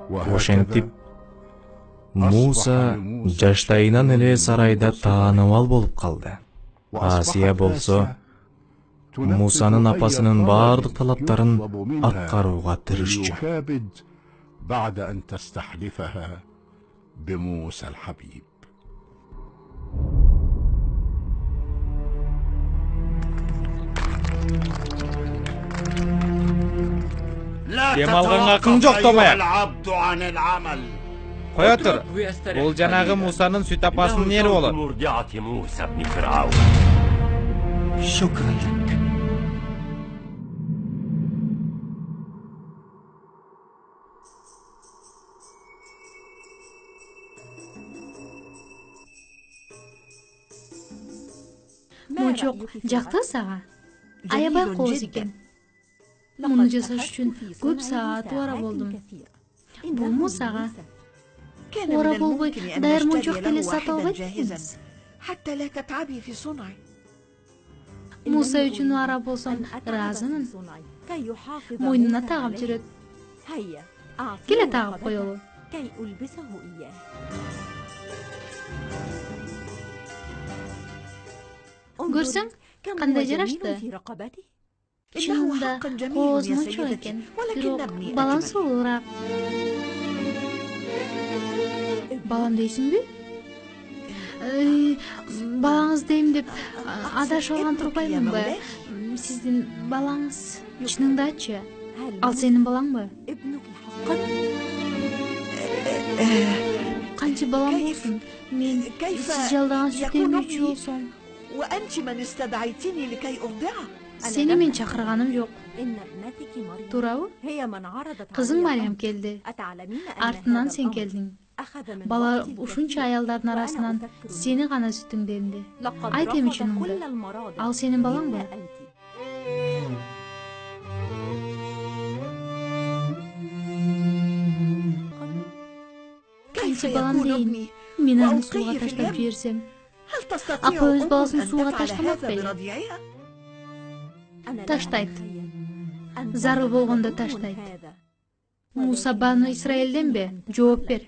Ошентип Муса жаштайынан эле сарайда таанымал болуп калды. Асия болсо Мусанын апасынын бардык талаптарын аткарууга тырышчу. بعد أن تستحلفها بموسى الحبيب. لا تتوقف العبد عن العمل. Koya tur. Bul janagı Musa'nın süt apasının yeri olur. شكرا لك. Мочок жакты сага. Аябай кооз экен. Муну жасаш үчүн көп саат ора болдум. Бул сага ора болбой даяр мочок деле сата албайт экенсиз. Муса үчүн ара болсом ыраазымын. Мойнуна тагып жүрөт. Келе тагып коелу. Көрсөң, кандай жарашты? Чынында кооз мочок экен, бирок балам сулуураак. Балам дейсиңби? Балаңыз дейм деп адашып алган турбаймынбы? Сиздин балаңыз чыныңдачы? Ал сенин балаңбы? Канча балам болсун? Мен сиз жалдаган сүт эмүүчү болсом. Сени мен чакырганым жок. Туурабы? Кызың Мариям келди. Артынан сен келдиң. Бала ушунча аялдардын арасынан сени гана сүтүңдү эмди. Айт эми чыныңды. Ал сенин балаңбы? Канча балам дейин? Мен аны сууга таштап жиберсем. Апа өз баласын сууга таштамак беле? Таштайт. Зарыл болгондо таштайт. Муса Бану Исраэлденби? Жооп бер.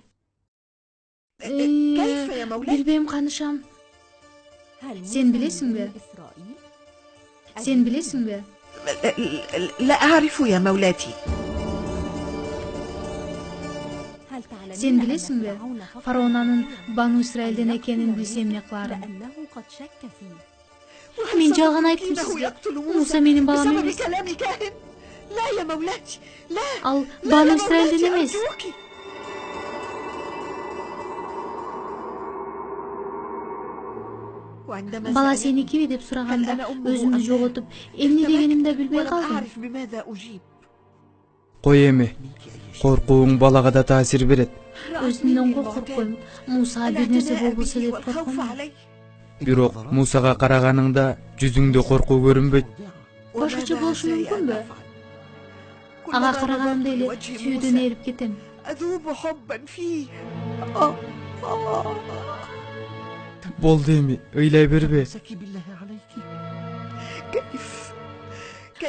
Билбейм канышам. Сен билесиңби? Сен билесиңби? لا أعرف يا مولاتي. Сен билесиңби? Фараонанын Бану Исраэлден экенин билсе эмне кыларын? Мен жалган айттым сизге. Муса менин балам эмес. Ал Бану Исраэлден эмес. Бала сеникиби деп сураганда өзүмдү жоготуп, эмне дегенимди билбей калдым. Кой эми. Коркууң балага да таасир берет. Өзүмдөн коркпойм. Мусага бир нерсе болбосо деп корком. Бирок Мусага караганыңда жүзүңдө коркуу көрүнбөйт. Башкача болушу мүмкүнбү? Ага караганымда эле сүйүүдөн эрип кетем. Болду эми, ыйлай бербе.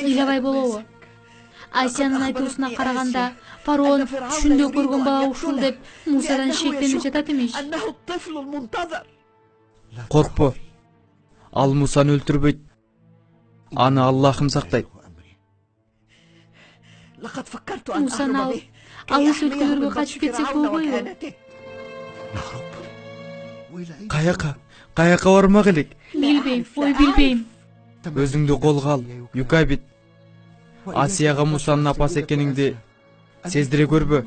Ыйлабай болобу? Айсянын айтуусуна караганда, фараон түшүндө көргөн бала ушул деп Мусадан шектенип жатат эмес. Коркпо. Ал Мусаны өлтүрбөйт. Аны Аллахым сактайт. Мусаны алып, алыс өлкөлөргө качып кетсек болбойбу? Каяка бармак элек? Билбейм, билбейм. Өзүңдү колго ал, Юкабит. Асияга Мусанын апасы экениңди сездире көрбө.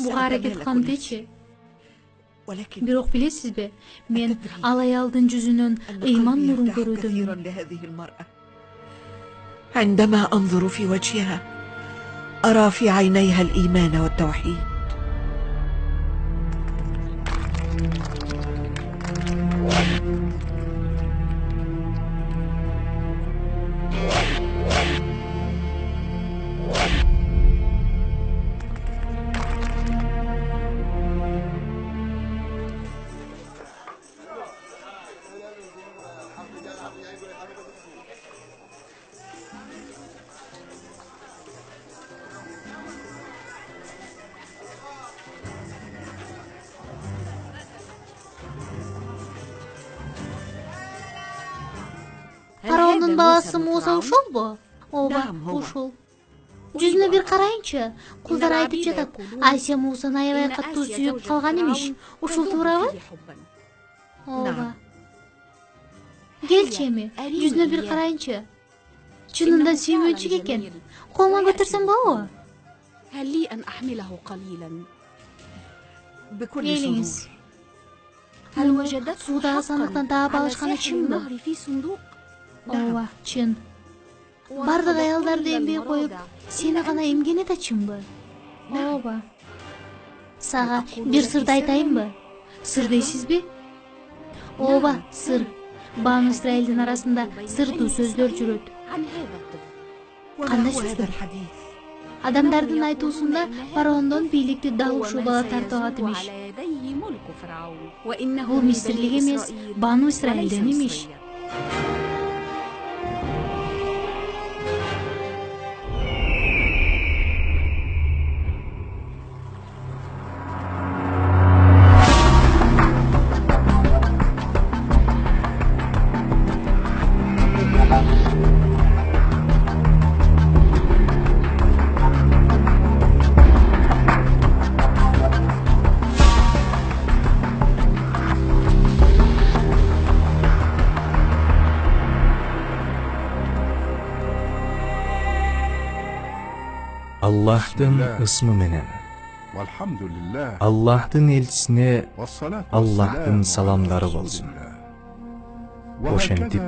Буга аракет кылам дечи. Бирок билесизби, мен ал аялдын жүзүнөн ыйман нурун көрүүдөмүн. عندما أنظر في وجهها أرى في عينيها الإيمان والتوحيد. Firavun'un balası Musa uşulbu? Ооба, ушул. Жүзүнө бир карайынчы. Кулдар айтып жатат, Асия Мусаны аябай катуу сүйүп калган эмиш. Ушул туурабы? Ооба. Келчи эми, жүзүнө бир карайынчы. Чынында сүймөнчүк экен. Колума көтөрсөм болобу? Келиңиз. Суудагы сандыктан таап алышканы чынбы? Ооба, чын. Бардык аялдарды эмбей коюп, сени гана эмгени да чынбы? Ооба. Сага бир сырды айтайынбы? Сыр дейсизби? Ооба, сыр. Бану Исраилдин арасында сырдуу сөздөр жүрөт. Кандай сөздөр? Адамдардын айтуусунда фараондон бийликти дал ушул бала тартып алат имиш. Бул Мисирлик эмес, Бану Исраилден имиш. Аллахтын ысмы менен. Аллахтын элчисине Аллахтын саламдары болсун. Ошентип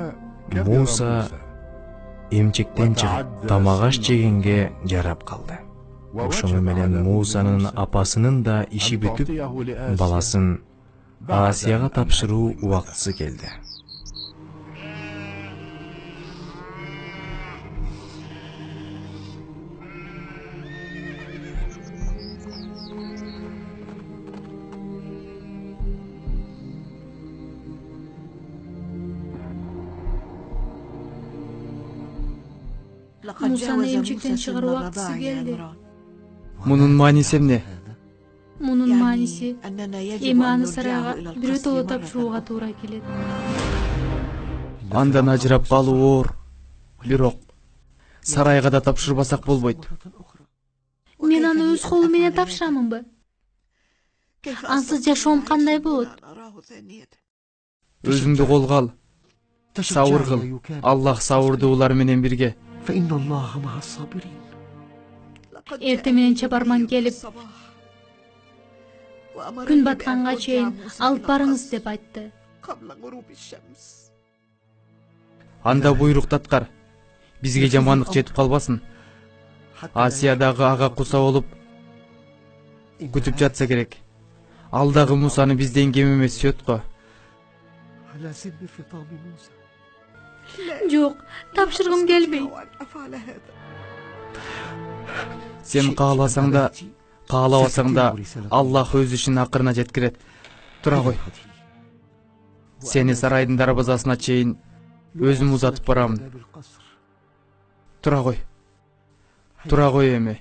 Муса эмчектен чыгып тамак аш жегенге жарап калды. Ошону менен Мусанын апасынын да иши бүтүп, баласын Асияга тапшыруу убактысы келди. Мусаны эмчектен чыгаруу убактысы келди. Мунун мааниси эмне? Мунун мааниси эми аны сарайга бирөтөлө тапшырууга туура келет. Андан ажырап калуу оор. Бирок сарайга да тапшырбасак болбойт. Мен аны өз колу менен тапшырамынбы? Ансыз жашоом кандай болот? Өзүңдү колго ал. Сабыр кыл. Аллах сабырдуулар менен бирге. Эрте менен чабарман келип, күн батканга чейин алып барыңыз деп айтты. Анда буйруктаткар. Бизге жамандык жетип калбасын. Асия дагы ага куса болуп күтүп жатса керек. Ал дагы Мусаны бизден кем эмес сүйөт го. Жок, тапшыргым келбейт. Сен кааласаң да, каалабасаң да Аллах өз ишин акырына жеткирет. Тура кой. Сени сарайдын дарбазасына чейин өзүм узатып барамын. Тура кой. Тура кой эми.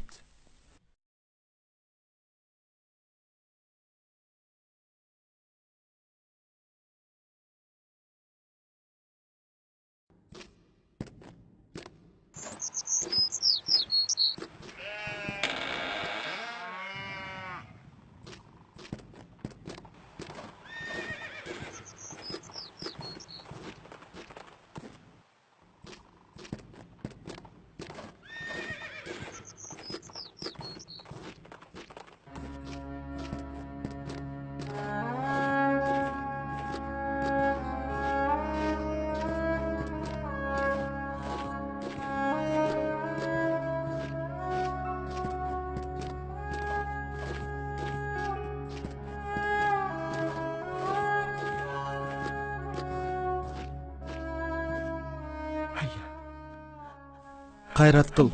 Кайрат кыл.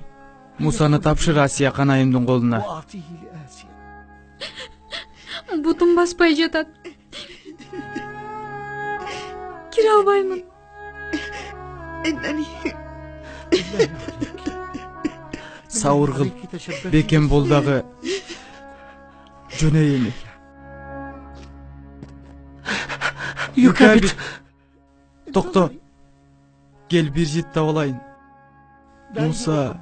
Мусаны тапшыр Асия канайымдын колуна. Бутум баспай жатат. Кире албаймын. Сабыр кыл. Бекем бол дагы. Жөнөй эми. Юкабит. Токто. Gel bir jit olayın. Musa.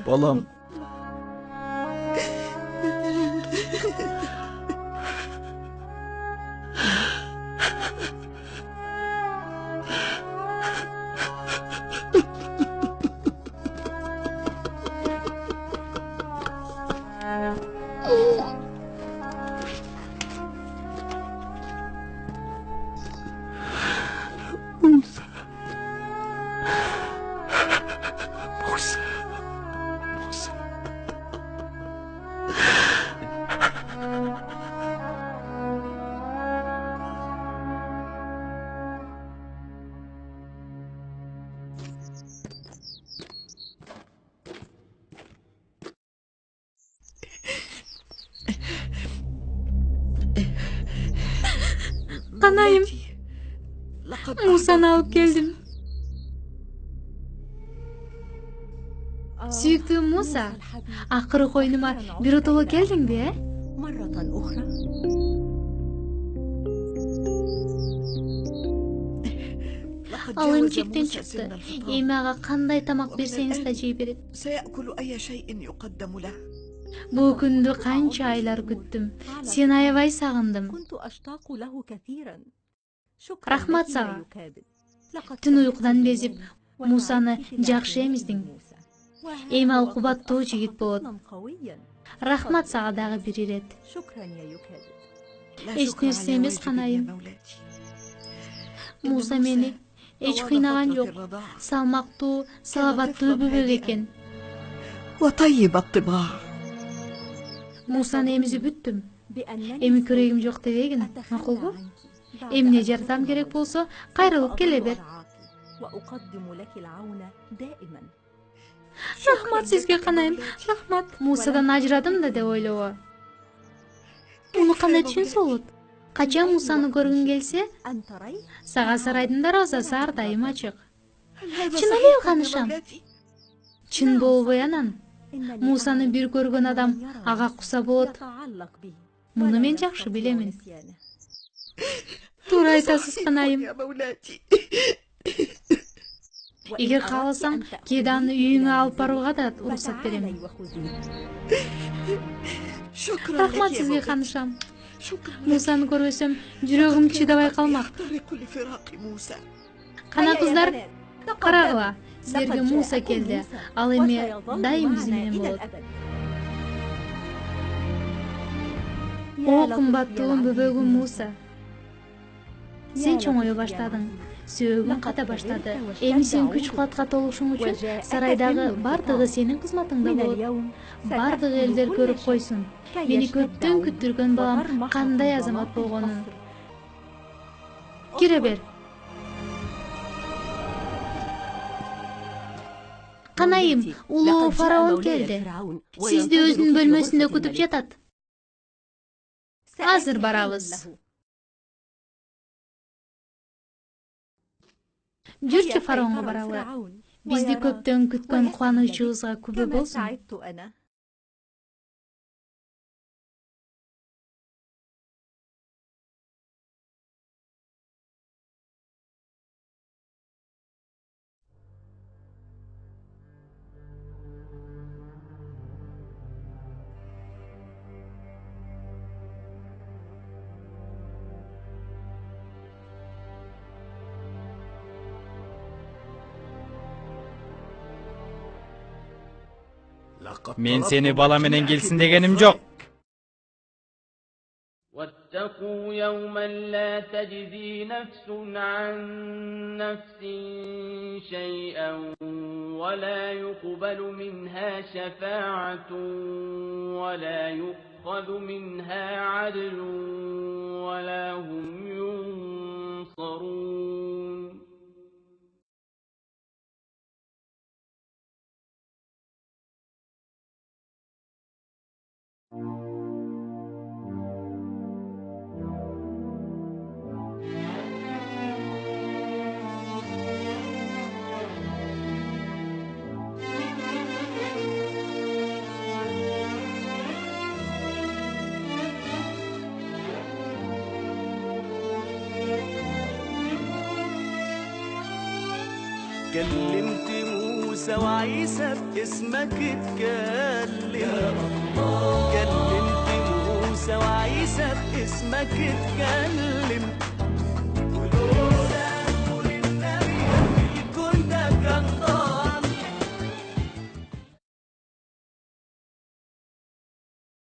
Balam. Kanayım. Musa'nı alıp geldim. Sүйіктім Musa, ақыры қойныма біротолы келдің бе? Ал емчектен шықты. Емаға қандай тамақ берсеңіз да жей береді. Бұл күнді қанша айлар күттім. Сен аябай сағындым. Рахмат саға. Түн ұйқыдан безіп, Мусаны жақшы еміздің. Эймал кубаттуу жигит болот. Рахмат сага дагы бир ирет. Эч нерсе эмес канайым. Муса мени эч кыйнаган жок. Салмактуу, салабаттуу бөбөк экен. Мусаны эмизип бүттүм. Эми көрөгүм жок дебегин, макулбу? Эмне жардам керек болсо, кайрылып келе бер. Рахмат сизге канайым, рахмат. Мусадан ажырадым да деп ойлобо. Муну кандай түшүнсө болот? Качан Мусаны көргүң келсе, сага сарайдын дарбазасы ар дайым ачык. Чын эле канышам. Чын болбой анан. Мусаны бир көргөн адам ага куса болот. Муну мен жакшы билемин. Туура айтасыз канайым. Эгер кааласаң, кээде аны үйүңө алып барууга да уруксат берем. Рахмат сизге канышам. Мусаны көрбөсөм, жүрөгүм чыдабай калмак. Кана кыздар, карагыла, силерге Муса келди. Ал эми дайым биз менен болот. О кымбаттуу бөбөгүм Муса. Сен чоңое баштадың. Сөөгүң ката баштады. Эми сен күч кубатка толушуң үчүн сарайдагы бардыгы сенин кызматыңда болот. Бардык элдер көрүп койсун. Мени көптөн күттүргөн балам кандай азамат болгонун. Кире бер. Канайым, улуу фараон келди. Сизди өзүнүн бөлмөсүндө күтүп жатат. Азыр барабыз. Жүрчү фараонго баралы. Бизди көптөн күткөн кубанычыбызга күбө болсун. Мен сени бала менен келсин дегеним жок. واتقوا يوما لا تجزي نفس عن نفس شيئا ولا يقبل منها شفاعة ولا يؤخذ منها عدل ولا هم ينصرون. كلمت موسى وعيسى باسمك اتكلم يا الله. كلمت موسى وعيسى باسمك اتكلم